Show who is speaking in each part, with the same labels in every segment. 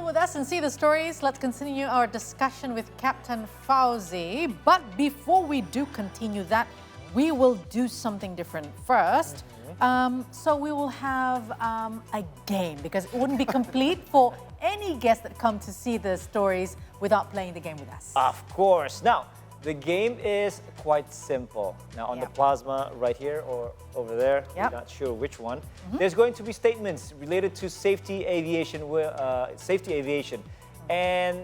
Speaker 1: with us and see the stories. Let's continue our discussion with Captain Fauzi. But before we do continue that, we will do something different first. So we will have a game because it wouldn't be complete for any guest that come to see the stories without playing the game with us.
Speaker 2: Of course. Now, the game is quite simple. Now, on the plasma right here or over there, we're not sure which one. There's going to be statements related to safety aviation, and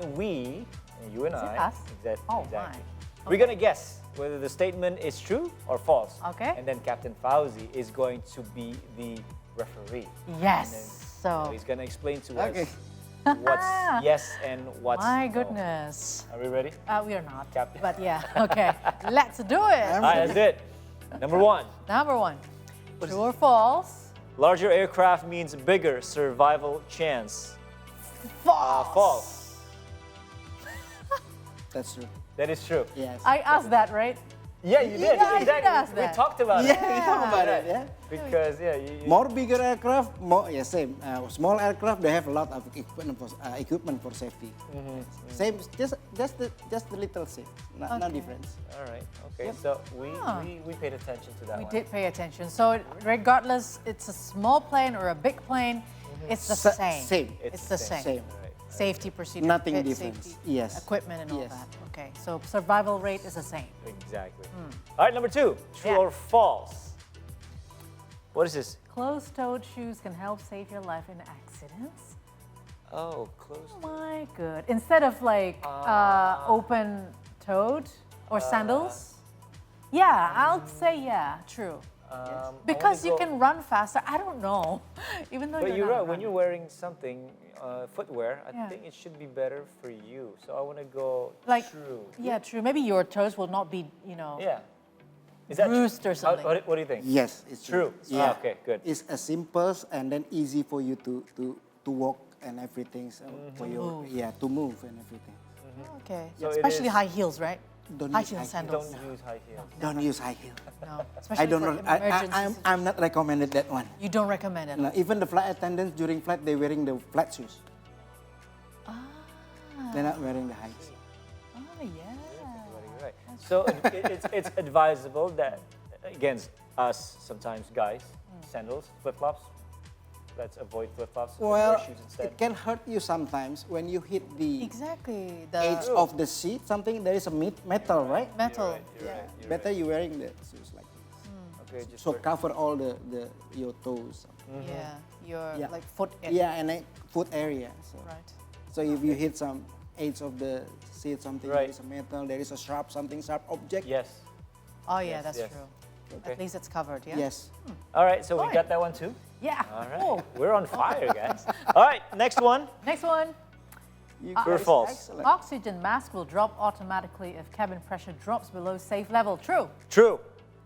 Speaker 2: you and I,
Speaker 1: us?
Speaker 2: exactly. We're going to guess whether the statement is true or false.
Speaker 1: Okay.
Speaker 2: And then Captain Fauzi is going to be the referee.
Speaker 1: Yes.
Speaker 2: So he's going to explain to us what's yes and what's
Speaker 1: My
Speaker 2: no.
Speaker 1: goodness.
Speaker 2: Are we ready?
Speaker 1: We are not.
Speaker 2: Captain.
Speaker 1: But yeah, okay. Let's do it.
Speaker 2: All right, let's do it. Number one.
Speaker 1: Number one. True or false?
Speaker 2: Larger aircraft means bigger survival chance.
Speaker 1: False.
Speaker 2: False.
Speaker 3: That's true.
Speaker 2: That is true.
Speaker 3: Yes.
Speaker 1: I asked that, right?
Speaker 2: Yeah, you did.
Speaker 1: Yeah, I did
Speaker 2: exactly.
Speaker 1: ask
Speaker 2: We
Speaker 1: that.
Speaker 2: talked about
Speaker 3: Yeah,
Speaker 2: it.
Speaker 3: we talk about it. Yeah.
Speaker 2: Because
Speaker 3: More bigger aircraft, more same. Small aircraft, they have a lot of equipment for safety. Same, just the little safe, no difference.
Speaker 2: All right. Okay. So we paid attention to that
Speaker 1: We
Speaker 2: one.
Speaker 1: did pay attention. So regardless, it's a small plane or a big plane, it's the same.
Speaker 3: Same.
Speaker 1: It's the same.
Speaker 3: Same.
Speaker 2: Right.
Speaker 1: Safety procedure.
Speaker 3: Nothing
Speaker 1: fit,
Speaker 3: different.
Speaker 1: safety,
Speaker 3: Yes.
Speaker 1: Equipment and all
Speaker 3: Yes.
Speaker 1: that. Okay. So survival rate is the same.
Speaker 2: Exactly. All right. Number two. True
Speaker 1: Yeah.
Speaker 2: or false? What is this?
Speaker 1: Closed-toed shoes can help save your life in accidents.
Speaker 2: Oh, close.
Speaker 1: My good. Instead of like open-toed or sandals. Yeah, I'll say yeah. True. Because you can run faster. I don't know. Even though
Speaker 2: But
Speaker 1: you're
Speaker 2: you're
Speaker 1: not
Speaker 2: right. When
Speaker 1: running.
Speaker 2: you're wearing something, footwear, I
Speaker 1: Yeah.
Speaker 2: think it should be better for you. So I want to go
Speaker 1: Like,
Speaker 2: true.
Speaker 1: yeah, true. Maybe your toes will not be,
Speaker 2: Yeah. Is that
Speaker 1: bruised or something.
Speaker 2: What do you think?
Speaker 3: Yes, it's
Speaker 2: True.
Speaker 3: Yeah.
Speaker 2: Ah, okay, good.
Speaker 3: It's a simple and then easy for you to walk and everything. So for your to move and everything.
Speaker 1: Okay.
Speaker 2: So it
Speaker 1: Especially
Speaker 2: is-
Speaker 1: high heels, right?
Speaker 3: Don't
Speaker 1: High
Speaker 3: use
Speaker 1: heel
Speaker 3: high
Speaker 1: sandals.
Speaker 2: Don't use high heels.
Speaker 3: Don't use high heel.
Speaker 1: No. Especially
Speaker 3: I don't
Speaker 1: for
Speaker 3: know.
Speaker 1: emergencies.
Speaker 3: I'm not recommended that one.
Speaker 1: You don't recommend it.
Speaker 3: No, even the flight attendants during flight, they're wearing the flat shoes. They're not wearing the high heels.
Speaker 1: Oh, yeah.
Speaker 2: Right. So it's advisable that against us sometimes guys, sandals, flip-flops. Let's avoid flip-flops.
Speaker 3: Well,
Speaker 2: wear shoes instead.
Speaker 3: it can hurt you sometimes when you hit the
Speaker 1: Exactly.
Speaker 3: edge of the seat. Something there is a metal, right?
Speaker 1: metal.
Speaker 2: You're right. You're
Speaker 3: Better you wearing the shoes like this.
Speaker 2: Okay, just
Speaker 3: So cover all your toes.
Speaker 1: Yeah. Your
Speaker 3: Yeah.
Speaker 1: like foot.
Speaker 3: Yeah, and foot area. So,
Speaker 1: Right.
Speaker 3: so if you hit some edge of the seat, something there
Speaker 2: Right.
Speaker 3: is a metal, there is a sharp object.
Speaker 2: yes.
Speaker 1: Oh yeah,
Speaker 2: Yes,
Speaker 1: that's
Speaker 2: yes.
Speaker 1: true.
Speaker 2: Okay.
Speaker 1: At least it's covered. Yeah.
Speaker 3: Yes.
Speaker 2: All right. So we
Speaker 1: Fine.
Speaker 2: got that one too.
Speaker 1: Yeah.
Speaker 2: All right.
Speaker 1: Oh.
Speaker 2: We're on fire, guys. All right. Next one.
Speaker 1: Next one.
Speaker 2: True or false?
Speaker 3: Excellent.
Speaker 1: Oxygen mask will drop automatically if cabin pressure drops below safe level. True.
Speaker 2: True.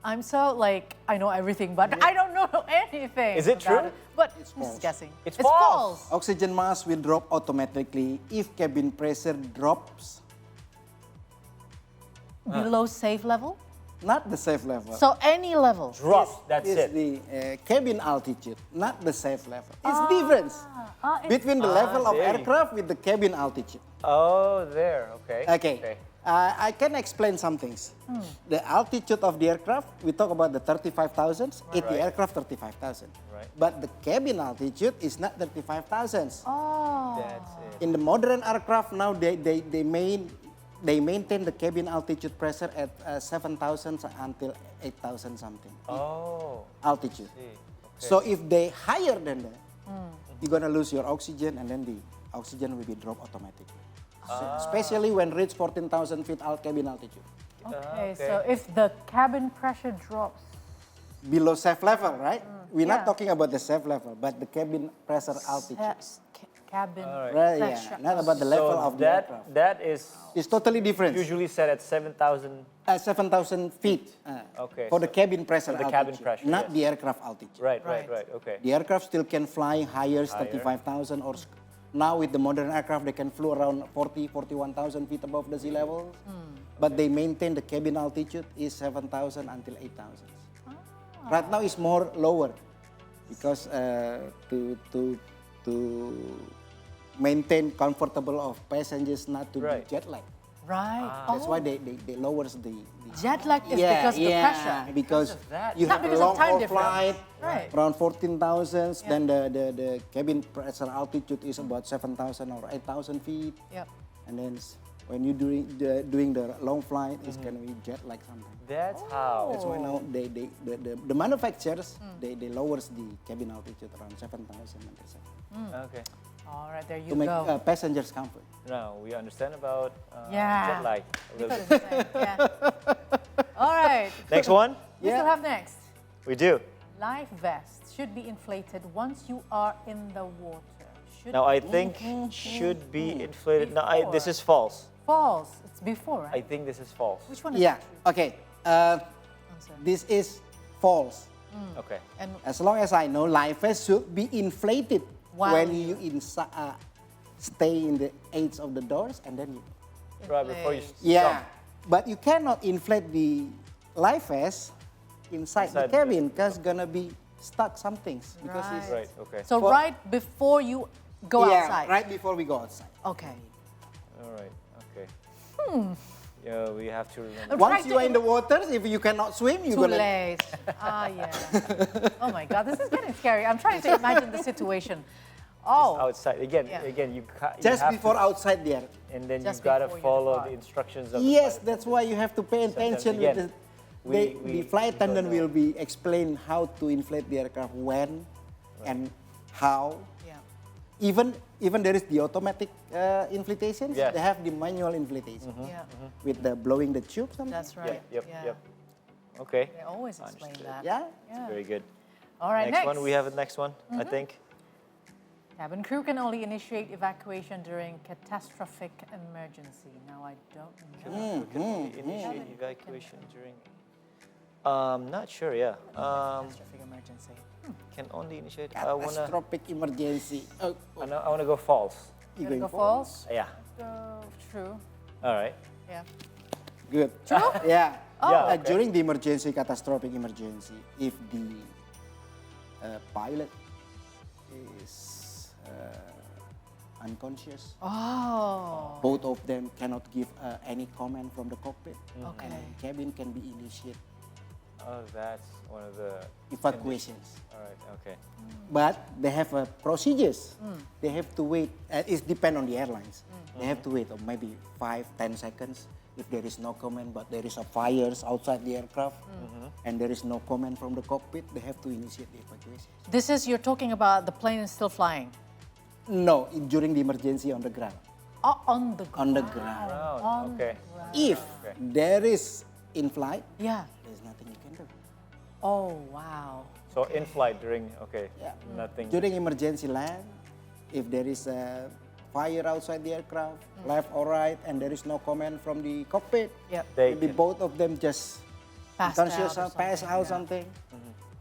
Speaker 1: I'm so like I know everything, but I don't know anything.
Speaker 2: Is it
Speaker 1: about
Speaker 2: true?
Speaker 1: it. But
Speaker 3: It's
Speaker 1: I'm just
Speaker 3: false.
Speaker 1: guessing.
Speaker 2: It's
Speaker 1: false.
Speaker 2: false.
Speaker 3: Oxygen mask will drop automatically if cabin pressure drops,
Speaker 1: Below safe level.
Speaker 3: not the safe level.
Speaker 1: So any level.
Speaker 2: Drop. That's
Speaker 3: It's
Speaker 2: it.
Speaker 3: the cabin altitude, not the safe level. It's difference between the level of
Speaker 2: there you-
Speaker 3: aircraft with the cabin altitude.
Speaker 2: Oh, there. Okay.
Speaker 3: Okay. I can explain some things. The altitude of the aircraft, we talk about the 35,000, the
Speaker 2: Right.
Speaker 3: aircraft 35,000.
Speaker 2: Right.
Speaker 3: But the cabin altitude is not 35,000.
Speaker 1: Oh.
Speaker 2: That's it.
Speaker 3: In the modern aircraft now, they maintain the cabin altitude pressure at 7,000 until 8,000 something
Speaker 2: Oh.
Speaker 3: altitude.
Speaker 2: See. Okay.
Speaker 3: So if they higher than that, you're gonna lose your oxygen, and then the oxygen will be dropped automatically. Especially when reach 14,000 feet cabin altitude.
Speaker 1: Okay.
Speaker 2: okay.
Speaker 1: So if the cabin pressure drops.
Speaker 3: Below safe level, right? We're
Speaker 1: Yeah.
Speaker 3: not talking about the safe level, but the cabin pressure altitude.
Speaker 1: Cabin
Speaker 3: Right,
Speaker 1: pressure.
Speaker 3: yeah. Not about the level
Speaker 2: So
Speaker 3: of the aircraft.
Speaker 2: that is
Speaker 3: It's totally different.
Speaker 2: usually set at 7,000.
Speaker 3: 7,000 feet
Speaker 2: Okay,
Speaker 3: for the
Speaker 2: so
Speaker 3: cabin pressure
Speaker 2: for the
Speaker 3: altitude,
Speaker 2: cabin pressure,
Speaker 3: not
Speaker 2: yes.
Speaker 3: the aircraft altitude.
Speaker 2: Right.
Speaker 1: Right.
Speaker 2: Okay.
Speaker 3: The aircraft still can fly higher, 35,000, or now with the modern aircraft, they can fly around 41,000 feet above the sea level. But they maintain the cabin altitude is 7,000 until 8,000. Right now it's more lower because to maintain comfortable of passengers not to
Speaker 2: Right.
Speaker 3: be jet lag.
Speaker 1: Right.
Speaker 3: That's why they lowers the
Speaker 1: Jet lag is because of the pressure.
Speaker 3: Because
Speaker 2: of that.
Speaker 3: you
Speaker 1: Not
Speaker 3: have a
Speaker 1: because of
Speaker 3: long
Speaker 1: time
Speaker 3: haul
Speaker 1: difference.
Speaker 3: flight,
Speaker 1: Right.
Speaker 3: around 14,000, then the cabin pressure altitude is about 7,000 or 8,000 feet.
Speaker 1: Yep.
Speaker 3: And then when you doing the long flight, it's gonna be jet lag something.
Speaker 2: That's how.
Speaker 3: That's why now the manufacturers they lowers the cabin altitude around 7,000
Speaker 2: Okay.
Speaker 1: All right, there you
Speaker 3: to make
Speaker 1: go.
Speaker 3: passengers comfort.
Speaker 2: Now we understand about
Speaker 1: Yeah.
Speaker 2: jet lag a
Speaker 1: You
Speaker 2: little
Speaker 1: got
Speaker 2: bit.
Speaker 1: it, yeah. All right.
Speaker 2: Next one?
Speaker 1: We still
Speaker 3: Yeah.
Speaker 1: have next.
Speaker 2: We do.
Speaker 1: Life vest should be inflated once you are in the water. Should
Speaker 2: Now I
Speaker 1: be
Speaker 2: think should be inflated. No, this
Speaker 1: Before.
Speaker 2: is false.
Speaker 1: false. It's before,
Speaker 2: I
Speaker 1: right?
Speaker 2: think this is false.
Speaker 1: Which one is
Speaker 3: Yeah.
Speaker 1: true?
Speaker 3: Okay.
Speaker 1: Answer.
Speaker 3: This is false.
Speaker 2: Okay.
Speaker 1: And
Speaker 3: As long as I know, life vest should be inflated
Speaker 1: While
Speaker 3: when
Speaker 1: you-
Speaker 3: you stay in the edge of the doors, and then you.
Speaker 2: Right before you
Speaker 1: inflate.
Speaker 3: Yeah, but you cannot inflate the life vest inside the
Speaker 2: Inside the-
Speaker 3: cabin because gonna be stuck some things because it's
Speaker 2: Right. Okay.
Speaker 1: So
Speaker 3: For-
Speaker 1: right before you go
Speaker 3: yeah,
Speaker 1: outside.
Speaker 3: right before we go outside.
Speaker 1: Okay.
Speaker 2: All right. Okay. Yeah, we have to remember.
Speaker 1: I'm
Speaker 3: Once
Speaker 1: trying
Speaker 3: you
Speaker 1: to
Speaker 3: are in the waters, if you cannot swim, you're
Speaker 1: Too
Speaker 3: gonna.
Speaker 1: late. Yeah. Oh my God, this is getting scary. I'm trying to imagine the situation. Oh,
Speaker 2: Outside again.
Speaker 1: Yeah.
Speaker 2: Again, you
Speaker 3: Just
Speaker 2: have
Speaker 3: before
Speaker 2: to,
Speaker 3: outside there.
Speaker 2: and then
Speaker 1: Just
Speaker 2: you gotta
Speaker 1: before you
Speaker 2: follow
Speaker 1: depart.
Speaker 2: the instructions of
Speaker 3: Yes,
Speaker 2: the
Speaker 3: that's why you have to pay
Speaker 2: Sometimes
Speaker 3: attention.
Speaker 2: again,
Speaker 3: The flight
Speaker 2: we don't
Speaker 3: attendant
Speaker 2: know.
Speaker 3: will be explain how to inflate the aircraft, when, and how.
Speaker 1: yeah.
Speaker 3: Even there is the automatic inflatations.
Speaker 2: Yes.
Speaker 3: They have the manual inflatation
Speaker 1: Yeah.
Speaker 3: with the blowing the tube. Something.
Speaker 1: That's right.
Speaker 2: Yep.
Speaker 1: Yeah.
Speaker 2: Yep. Okay.
Speaker 1: They always explain
Speaker 2: Understood.
Speaker 1: that.
Speaker 3: Yeah.
Speaker 1: Yeah.
Speaker 2: Very good.
Speaker 1: All right, next.
Speaker 2: one. We have a next one. I think.
Speaker 1: Cabin crew can only initiate evacuation during catastrophic emergency. Now I don't know.
Speaker 2: We can only initiate evacuation during. Not sure. Yeah.
Speaker 1: Catastrophic emergency.
Speaker 2: Can only initiate. I wanna.
Speaker 3: Catastrophic emergency. Oh,
Speaker 2: I wanna go false.
Speaker 3: you
Speaker 1: Gonna go
Speaker 3: going
Speaker 1: false?
Speaker 2: Yeah.
Speaker 1: Go true.
Speaker 2: All right.
Speaker 1: Yeah.
Speaker 3: Good. True? Yeah.
Speaker 1: Oh.
Speaker 2: Yeah, okay.
Speaker 3: During the emergency, catastrophic emergency, if the pilot is unconscious,
Speaker 1: Oh.
Speaker 3: both of them cannot give any comment from the cockpit,
Speaker 1: Okay.
Speaker 3: and cabin can be initiate
Speaker 2: Oh, that's one of the
Speaker 3: evacuations.
Speaker 2: All right. Okay.
Speaker 3: But they have procedures. They have to wait. It depends on the airlines. They have to wait, or maybe 5-10 seconds. If there is no comment, but there is a fires outside the aircraft, and there is no comment from the cockpit, they have to initiate the evacuation.
Speaker 1: This is, you're talking about the plane is still flying.
Speaker 3: No, during the emergency on the ground.
Speaker 1: Oh, on the ground.
Speaker 3: On the ground.
Speaker 2: Round. Okay.
Speaker 3: If there is in flight,
Speaker 1: Yeah.
Speaker 3: there's nothing you can do.
Speaker 1: Oh, wow.
Speaker 2: So in flight during. Okay.
Speaker 3: Yeah.
Speaker 2: Nothing.
Speaker 3: During emergency land, if there is a fire outside the aircraft, left or right, and there is no comment from the cockpit,
Speaker 1: Yep.
Speaker 2: They
Speaker 3: maybe
Speaker 2: can-
Speaker 3: both of them just
Speaker 1: Passed
Speaker 3: unconscious
Speaker 1: out or
Speaker 3: or pass
Speaker 1: something,
Speaker 3: out
Speaker 1: yeah.
Speaker 3: something,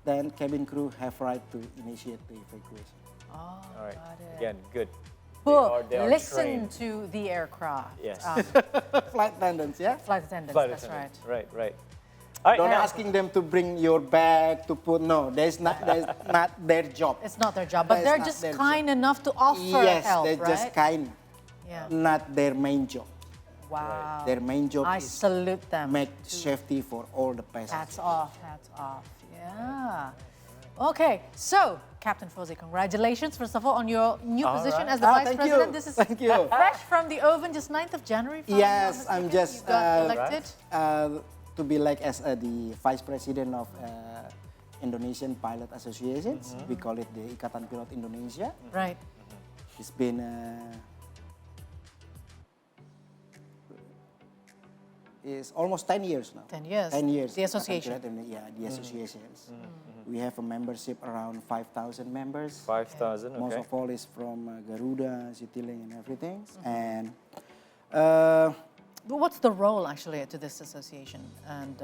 Speaker 3: then cabin crew have right to initiate the evacuation.
Speaker 1: Oh,
Speaker 2: All right.
Speaker 1: got it.
Speaker 2: Again, good.
Speaker 1: Book,
Speaker 2: they are
Speaker 1: listen
Speaker 2: trained.
Speaker 1: to the aircraft.
Speaker 2: Yes.
Speaker 3: Flight attendants, yeah?
Speaker 1: Flight attendants,
Speaker 2: Flight
Speaker 1: that's right.
Speaker 2: attendants. Right. Right. All right.
Speaker 3: Don't
Speaker 2: now-
Speaker 3: asking them to bring your bag to put. No, that's not their job.
Speaker 1: It's not their job, but
Speaker 3: That's
Speaker 1: they're
Speaker 3: not
Speaker 1: just
Speaker 3: their
Speaker 1: kind enough to offer
Speaker 3: Yes,
Speaker 1: help,
Speaker 3: they're
Speaker 1: right?
Speaker 3: just kind,
Speaker 1: Yeah.
Speaker 3: not their main job.
Speaker 1: Wow.
Speaker 3: Their main job
Speaker 1: I
Speaker 3: is
Speaker 1: salute them.
Speaker 3: make safety for all the
Speaker 1: Hats
Speaker 3: passengers.
Speaker 1: off, hats off. Yeah. Okay, so Captain Fauzi, congratulations first of all on your new
Speaker 2: All
Speaker 1: position
Speaker 2: right.
Speaker 1: as the Vice
Speaker 3: Thank
Speaker 1: President.
Speaker 3: you.
Speaker 1: This is
Speaker 3: Thank you.
Speaker 1: fresh from the oven, just 9th of January. if I'm not
Speaker 3: Yes, I'm
Speaker 1: mistaken.
Speaker 3: just
Speaker 1: You got elected.
Speaker 3: to be like as the Vice President of Indonesian Pilot Associations. We call it the Ikatan Pilot Indonesia.
Speaker 1: Right.
Speaker 3: It's been it's almost 10 years now.
Speaker 1: 10 years.
Speaker 3: 10 years.
Speaker 1: The association.
Speaker 3: Ikatan Pilot Indonesia, yeah, the associations. We have a membership around 5,000 members.
Speaker 2: 5,000.
Speaker 3: Most
Speaker 2: Okay.
Speaker 3: of all is from Garuda, Citylink, and everything. And
Speaker 1: But what's the role actually to this association and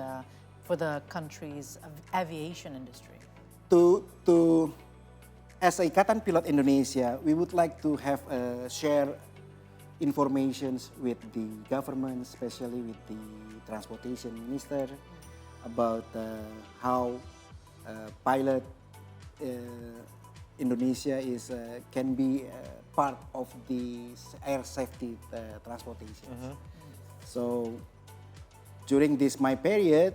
Speaker 1: for the country's aviation industry?
Speaker 3: to as a Ikatan Pilot Indonesia, we would like to have share informations with the government, especially with the transportation minister, about how pilot Indonesia can be part of the air safety transportation. So during this my period,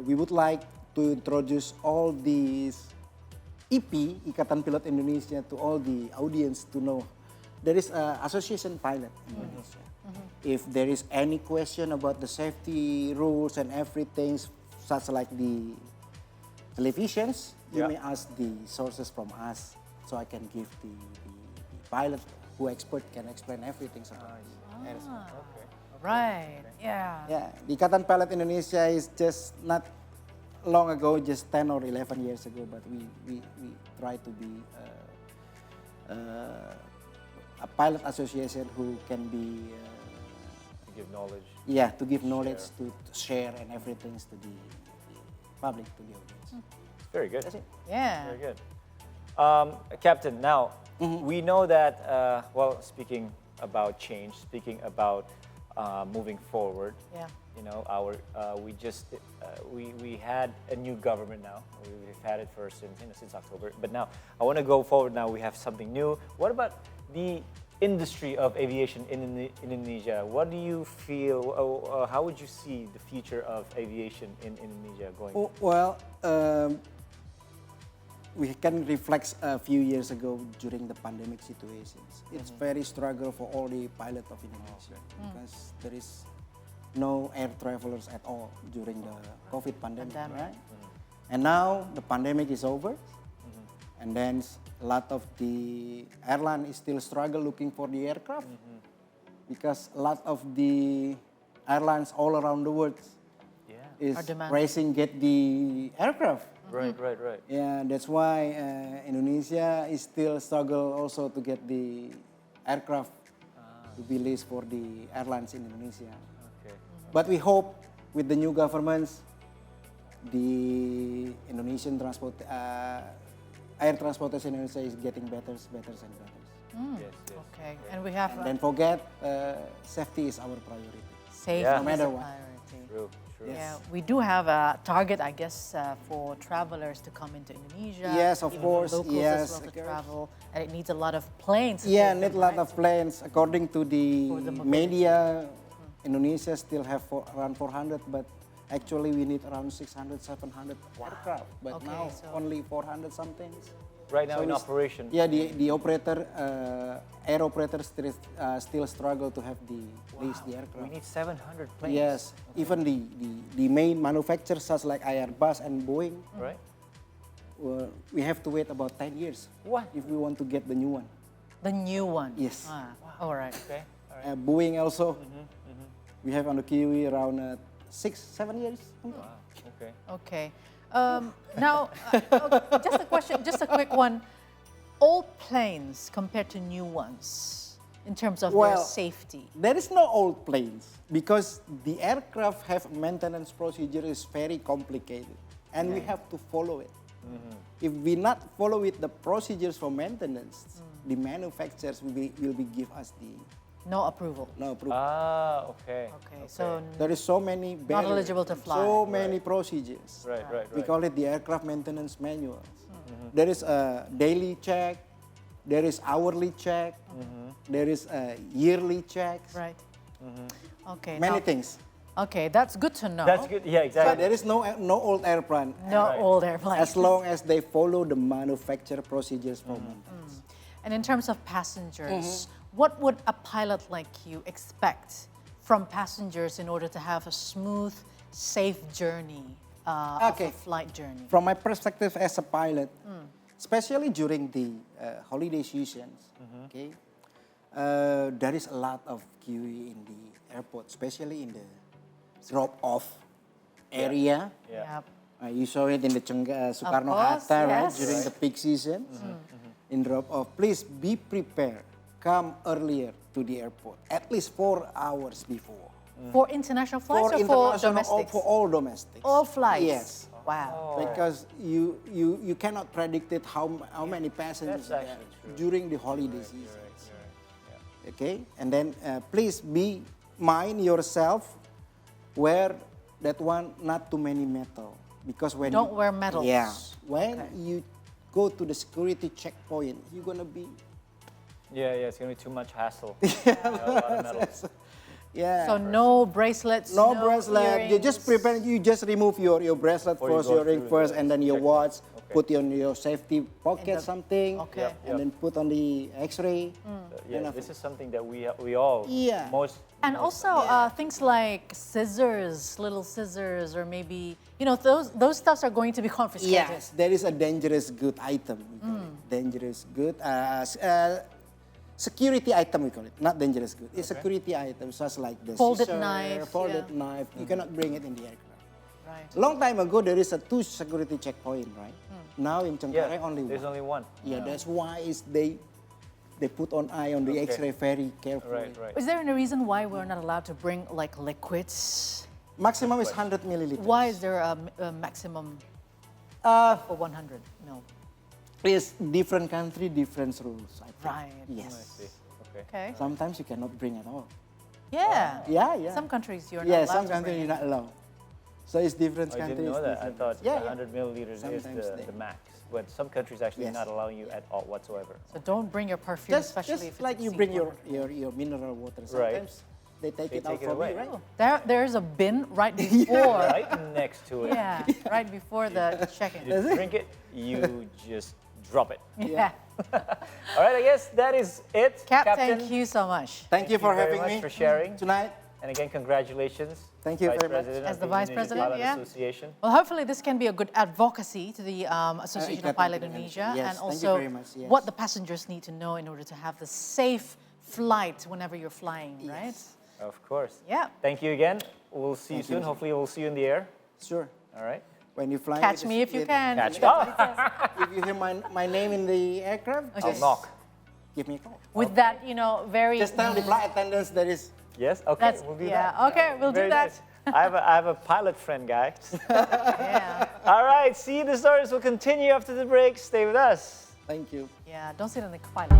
Speaker 3: we would like to introduce all these IP, Ikatan Pilot Indonesia, to all the audience to know there is an association pilot in Indonesia. If there is any question about the safety rules and everything, such like the televisions, you may ask the sources from us, so I can give the pilot who expert can explain everything about air safety.
Speaker 1: Right, yeah.
Speaker 3: Yeah, the Ikatan Pilot Indonesia is just not long ago, just 10 or 11 years ago, but we try to be a pilot association who can be
Speaker 2: To give knowledge.
Speaker 3: yeah, to give knowledge, to share and everything to the public, to the audience.
Speaker 2: Very good.
Speaker 3: That's it.
Speaker 1: Yeah.
Speaker 2: Very good. Captain, now we know that, well, speaking about change, speaking about moving forward,
Speaker 1: Yeah.
Speaker 2: you know, we had a new government now. We've had it for since October, but now I want to go forward. Now we have something new. What about the industry of aviation in Indonesia? What do you feel? How would you see the future of aviation in Indonesia going?
Speaker 3: Well, we can reflect a few years ago during the pandemic situations. It's very struggle for all the pilot of Indonesia because there is no air travelers at all during the COVID pandemic, right? And now the pandemic is over, and then a lot of the airline is still struggle looking for the aircraft because a lot of the airlines all around the world is racing get the aircraft.
Speaker 2: Right.
Speaker 3: Yeah, that's why Indonesia is still struggle also to get the aircraft to be leased for the airlines in Indonesia.
Speaker 2: Okay.
Speaker 3: But we hope with the new governments, the Indonesian air transportation in Indonesia is getting better and better.
Speaker 2: Yes.
Speaker 1: Okay, and we have
Speaker 3: And then forget, safety is our priority.
Speaker 1: safety
Speaker 2: Yeah.
Speaker 1: is
Speaker 3: No matter
Speaker 1: a
Speaker 3: what.
Speaker 1: priority.
Speaker 2: True.
Speaker 1: Yeah, we do have a target, I guess, for travelers to come into Indonesia.
Speaker 3: Yes, of
Speaker 1: even
Speaker 3: course,
Speaker 1: locals
Speaker 3: yes,
Speaker 1: as well
Speaker 3: of
Speaker 1: to
Speaker 3: course.
Speaker 1: travel, and it needs a lot of planes. To
Speaker 3: Yeah,
Speaker 1: take
Speaker 3: need
Speaker 1: them,
Speaker 3: a lot
Speaker 1: right?
Speaker 3: of planes. According to the
Speaker 1: For the mobility.
Speaker 3: media, Indonesia still have around 400, but actually we need around 600, 700 aircraft. But
Speaker 1: Okay,
Speaker 3: now
Speaker 1: so-
Speaker 3: only 400 something.
Speaker 2: Right now
Speaker 3: So
Speaker 2: in
Speaker 3: it's-
Speaker 2: operation.
Speaker 3: Yeah, the operator, air operators still struggle to have the lease the
Speaker 2: We
Speaker 3: aircraft.
Speaker 2: need 700 planes.
Speaker 3: Yes, even the main manufacturers such like Airbus and Boeing,
Speaker 2: Right.
Speaker 3: we have to wait about 10 years.
Speaker 2: What?
Speaker 3: If we want to get the new one.
Speaker 1: The new one.
Speaker 3: Yes.
Speaker 1: All right.
Speaker 2: Okay. All right.
Speaker 3: Boeing also, we have on the Kiwi around 6-7 years.
Speaker 2: Wow. Okay.
Speaker 1: Okay. Now, just a question, just a quick one. Old planes compared to new ones in terms of their
Speaker 3: Well,
Speaker 1: safety.
Speaker 3: There is no old planes because the aircraft have maintenance procedure is very complicated and we have to follow it. If we not follow it, the procedures for maintenance, the manufacturers will be give us the
Speaker 1: No approval.
Speaker 3: no approval.
Speaker 2: Okay.
Speaker 1: Okay, so
Speaker 3: There is so many barriers,
Speaker 1: eligible to fly.
Speaker 3: so many procedures.
Speaker 2: Right.
Speaker 3: We call it the aircraft maintenance manuals. There is a daily check, there is hourly check, there is a yearly checks,
Speaker 1: right. Okay.
Speaker 3: many
Speaker 1: now-
Speaker 3: things.
Speaker 1: Okay, that's good to know.
Speaker 2: That's good. Yeah,
Speaker 3: So
Speaker 2: exactly.
Speaker 3: there is no old airplane
Speaker 1: No
Speaker 2: Right.
Speaker 1: old airplanes.
Speaker 3: as long as they follow the manufacturer procedures for maintenance.
Speaker 1: And in terms of passengers, what would a pilot like you expect from passengers in order to have a smooth, safe journey, of
Speaker 3: Okay.
Speaker 1: a flight journey?
Speaker 3: From my perspective as a pilot, especially during the holiday seasons, okay, there is a lot of queue in the airport, especially in the drop-off area.
Speaker 2: Yeah.
Speaker 1: Yep.
Speaker 3: You saw it in the Soekarno
Speaker 1: course,
Speaker 3: Hatta, right,
Speaker 1: yes.
Speaker 3: during the peak season. In drop-off, please be prepared. Come earlier to the airport, at least 4 hours before.
Speaker 1: For international flights or for
Speaker 3: international,
Speaker 1: domestics?
Speaker 3: for all domestics.
Speaker 1: All flights?
Speaker 3: Yes.
Speaker 1: Wow.
Speaker 3: Because you cannot predict it how many passengers
Speaker 2: That's
Speaker 3: there
Speaker 2: actually true.
Speaker 3: during the holiday season.
Speaker 2: You're right.
Speaker 3: Okay, and then please be mind yourself wear that one not too many metal because when
Speaker 1: Don't wear metals.
Speaker 3: Yeah, when you go to the security checkpoint, you're gonna be
Speaker 2: Yeah, it's gonna be too much hassle. A lot of metals.
Speaker 3: yeah.
Speaker 1: So no bracelets,
Speaker 3: no bracelet. You just
Speaker 1: earrings.
Speaker 3: prepare. You just remove your bracelet
Speaker 2: Before you
Speaker 3: first,
Speaker 2: go
Speaker 3: your ring
Speaker 2: through
Speaker 3: first,
Speaker 2: the
Speaker 3: and then your
Speaker 2: checkpoint.
Speaker 3: watch.
Speaker 2: Okay.
Speaker 3: Put on your safety pocket
Speaker 1: the-
Speaker 3: something.
Speaker 1: Okay.
Speaker 3: And then put on the X-ray.
Speaker 2: Yeah,
Speaker 3: Enough.
Speaker 2: this is something that we all
Speaker 3: Yeah.
Speaker 1: And also things like scissors, little scissors, or maybe those stuffs are going to be confiscated.
Speaker 3: Yes, there is a dangerous good item. We call it. Dangerous good. Security item we call it, not dangerous good. It's security items such like the
Speaker 1: Folded
Speaker 3: scissor,
Speaker 1: knife,
Speaker 3: folded
Speaker 1: yeah.
Speaker 3: knife. You cannot bring it in the aircraft.
Speaker 1: Right.
Speaker 3: Long time ago, there is a 2 security checkpoint, right? Now in Cengkareng, only
Speaker 2: there's
Speaker 3: one.
Speaker 2: only one.
Speaker 3: Yeah, that's why they put on eye on the
Speaker 2: Okay.
Speaker 3: X-ray very carefully.
Speaker 2: Right.
Speaker 1: Is there any reason why we're not allowed to bring like liquids?
Speaker 3: Maximum is 100 milliliters.
Speaker 1: Why is there a maximum for 100 mil?
Speaker 3: It's different country, different rules. I think.
Speaker 1: Right.
Speaker 2: I
Speaker 3: Yes.
Speaker 2: see. Okay.
Speaker 1: Okay.
Speaker 3: Sometimes you cannot bring at all.
Speaker 1: Yeah.
Speaker 3: Yeah.
Speaker 1: Some countries you're not
Speaker 3: Yeah,
Speaker 1: allowed
Speaker 3: some
Speaker 1: to
Speaker 3: countries
Speaker 1: bring.
Speaker 3: you're not allowed. So it's different
Speaker 2: I
Speaker 3: countries.
Speaker 2: didn't know that. I
Speaker 3: different
Speaker 2: thought
Speaker 3: rules. Yeah,
Speaker 2: 100 milliliters
Speaker 3: Sometimes
Speaker 2: is
Speaker 3: they-
Speaker 2: the max. But some countries actually
Speaker 3: Yes.
Speaker 2: not allowing you at all whatsoever.
Speaker 1: So don't bring your perfume,
Speaker 3: Just
Speaker 1: especially if it's
Speaker 3: like you
Speaker 1: exceed
Speaker 3: bring
Speaker 1: 100.
Speaker 3: your mineral water.
Speaker 2: Right.
Speaker 3: Sometimes they take
Speaker 2: They
Speaker 3: it out
Speaker 2: take it
Speaker 3: from
Speaker 2: away.
Speaker 3: you, right?
Speaker 1: There's a bin right before.
Speaker 2: Right next to it.
Speaker 1: Yeah, right before the check-in.
Speaker 2: You drink it, you just drop it.
Speaker 1: Yeah.
Speaker 2: All right, I guess that is it.
Speaker 1: Cap, thank you so much.
Speaker 3: Thank you for
Speaker 2: very
Speaker 3: having
Speaker 2: much
Speaker 3: me
Speaker 2: for sharing.
Speaker 3: tonight.
Speaker 2: And again, congratulations.
Speaker 3: Thank you
Speaker 2: Vice
Speaker 3: very much.
Speaker 2: President
Speaker 1: As
Speaker 2: of
Speaker 1: the
Speaker 2: the
Speaker 1: Vice
Speaker 2: Indonesia
Speaker 1: President,
Speaker 2: Pilot
Speaker 1: yeah.
Speaker 2: Association.
Speaker 1: Well, hopefully this can be a good advocacy to the Association of
Speaker 3: Ikatan
Speaker 1: Pilot
Speaker 3: Indonesia.
Speaker 1: Indonesia,
Speaker 3: Yes,
Speaker 1: and
Speaker 3: thank you
Speaker 1: also
Speaker 3: very much, yes.
Speaker 1: what the passengers need to know in order to have the safe flight whenever you're flying, right?
Speaker 2: Of course.
Speaker 1: Yeah.
Speaker 2: Thank you again. We'll see you
Speaker 3: Thank you.
Speaker 2: soon. Hopefully, we'll see you in the air.
Speaker 3: Sure.
Speaker 2: All right.
Speaker 3: When you fly,
Speaker 1: Catch me if you can.
Speaker 2: Catch. Oh,
Speaker 3: If you hear my name in the aircraft,
Speaker 2: I'll knock.
Speaker 3: give me a call.
Speaker 1: With that, very.
Speaker 3: Just tell the flight attendants there is.
Speaker 2: Yes. Okay.
Speaker 1: That's,
Speaker 2: We'll do
Speaker 1: yeah.
Speaker 2: that.
Speaker 1: Okay, we'll
Speaker 2: Very
Speaker 1: do that.
Speaker 2: nice. I have a pilot friend, guys.
Speaker 1: Yeah.
Speaker 2: All right. See, the stories will continue after the break. Stay with us.
Speaker 3: Thank you.
Speaker 1: Yeah. Don't sit on the pilot.